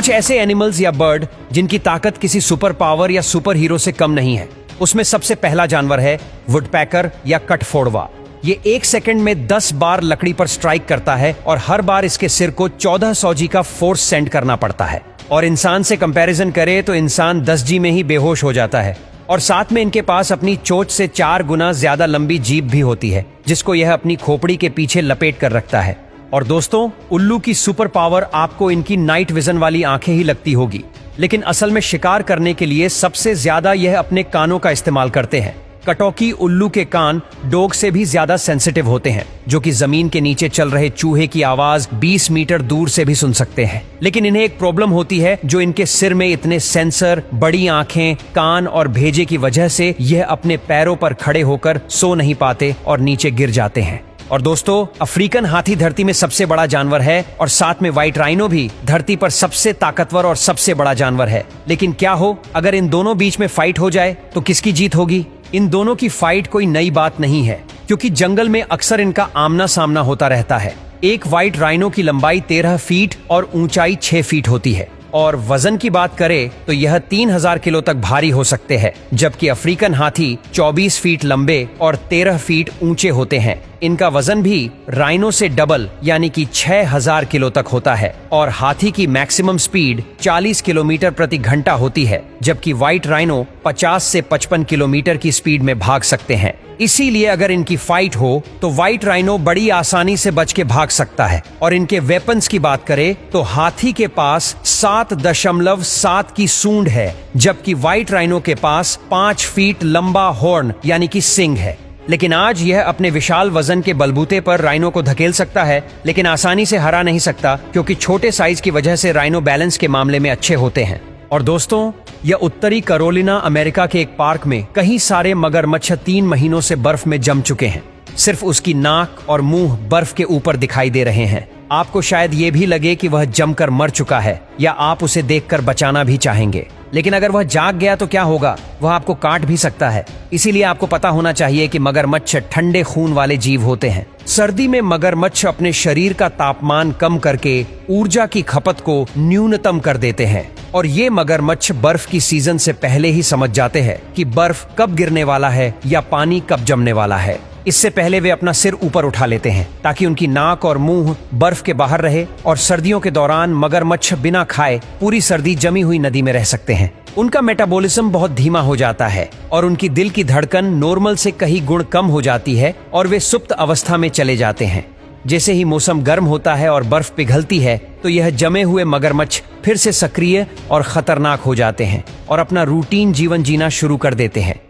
कुछ ऐसे एनिमल्स या बर्ड जिनकी ताकत किसी सुपर पावर या सुपर हीरो से कम नहीं है। उसमें सबसे पहला जानवर है वुडपैकर या कटफोड़वा। ये 1 सेकंड में 10 बार लकड़ी पर स्ट्राइक करता है और हर बार इसके सिर को 1400 जी का फोर्स सेंड करना पड़ता है। और इंसान से कंपैरिजन करें तो इंसान 10 जी में ही बेहोश हो जाता है। और साथ में इनके पास अपनी चोंच से 4 गुना ज्यादा लंबी जीभ भी होती है, जिसको यह अपनी खोपड़ी के पीछे लपेट कर रखता है। और दोस्तों, उल्लू की सुपर पावर आपको इनकी नाइट विजन वाली आंखें ही लगती होगी, लेकिन असल में शिकार करने के लिए सबसे ज्यादा यह अपने कानों का इस्तेमाल करते हैं। कटौकी उल्लू के कान डोग से भी ज्यादा सेंसिटिव होते हैं, जो कि जमीन के नीचे चल रहे चूहे की आवाज 20 मीटर दूर से भी सुन सकते हैं। लेकिन इन्हें एक प्रॉब्लम होती है, जो इनके सिर में इतने सेंसर, बड़ी आंखें, कान और भेजे की वजह से यह अपने पैरों पर खड़े होकर सो नहीं पाते और नीचे गिर जाते हैं। और दोस्तों, अफ्रीकन हाथी धरती में सबसे बड़ा जानवर है और साथ में व्हाइट राइनो भी धरती पर सबसे ताकतवर और सबसे बड़ा जानवर है। लेकिन क्या हो अगर इन दोनों बीच में फाइट हो जाए तो किसकी जीत होगी? इन दोनों की फाइट कोई नई बात नहीं है, क्योंकि जंगल में अक्सर इनका आमना सामना होता रहता है। एक व्हाइट राइनो की लंबाई 13 फीट और ऊंचाई 6 फीट होती है, और वजन की बात करें तो यह 3000 किलो तक भारी हो सकते हैं, जबकि अफ्रीकन हाथी 24 फीट लंबे और 13 फीट ऊंचे होते हैं। इनका वजन भी राइनो से डबल यानी कि 6000 किलो तक होता है, और हाथी की मैक्सिमम स्पीड 40 किलोमीटर प्रति घंटा होती है, जबकि व्हाइट राइनो 50 से 55 किलोमीटर की स्पीड में भाग सकते हैं। इसीलिए अगर इनकी फाइट हो तो व्हाइट राइनो बड़ी आसानी से बच के भाग सकता है। और इनके वेपन्स की बात करें तो हाथी के पास 7.7 की सूंड है, जबकि व्हाइट राइनो के पास 5 फीट लंबा हॉर्न यानी कि सिंग है। लेकिन आज यह अपने विशाल वजन के बलबूते पर राइनो को धकेल सकता है, लेकिन आसानी से हरा नहीं सकता, क्योंकि छोटे साइज की वजह से राइनो बैलेंस के मामले में अच्छे होते हैं। और दोस्तों, यह उत्तरी कैरोलिना अमेरिका के एक पार्क में कई सारे मगरमच्छ 3 महीनों से बर्फ में जम चुके हैं। सिर्फ उसकी नाक और मुंह बर्फ के ऊपर दिखाई दे रहे हैं। आपको शायद ये भी लगे कि वह जमकर मर चुका है, या आप उसे देखकर बचाना भी चाहेंगे। लेकिन अगर वह जाग गया तो क्या होगा? वह आपको काट भी सकता है। इसीलिए आपको पता होना चाहिए कि मगरमच्छ ठंडे खून वाले जीव होते हैं। सर्दी में मगरमच्छ अपने शरीर का तापमान कम करके ऊर्जा की खपत को न्यूनतम कर देते हैं, और ये मगरमच्छ बर्फ की सीजन से पहले ही समझ जाते हैं कि बर्फ कब गिरने वाला है या पानी कब जमने वाला है। इससे पहले वे अपना सिर ऊपर उठा लेते हैं ताकि उनकी नाक और मुंह बर्फ के बाहर रहे, और सर्दियों के दौरान मगरमच्छ बिना खाए पूरी सर्दी जमी हुई नदी में रह सकते हैं। उनका मेटाबॉलिज्म बहुत धीमा हो जाता है और उनकी दिल की धड़कन नॉर्मल से कहीं गुण कम हो जाती है, और वे सुप्त अवस्था में चले जाते हैं। जैसे ही मौसम गर्म होता है और बर्फ पिघलती है तो यह जमे हुए मगरमच्छ फिर से सक्रिय और खतरनाक हो जाते हैं और अपना रूटीन जीवन जीना शुरू कर देते हैं।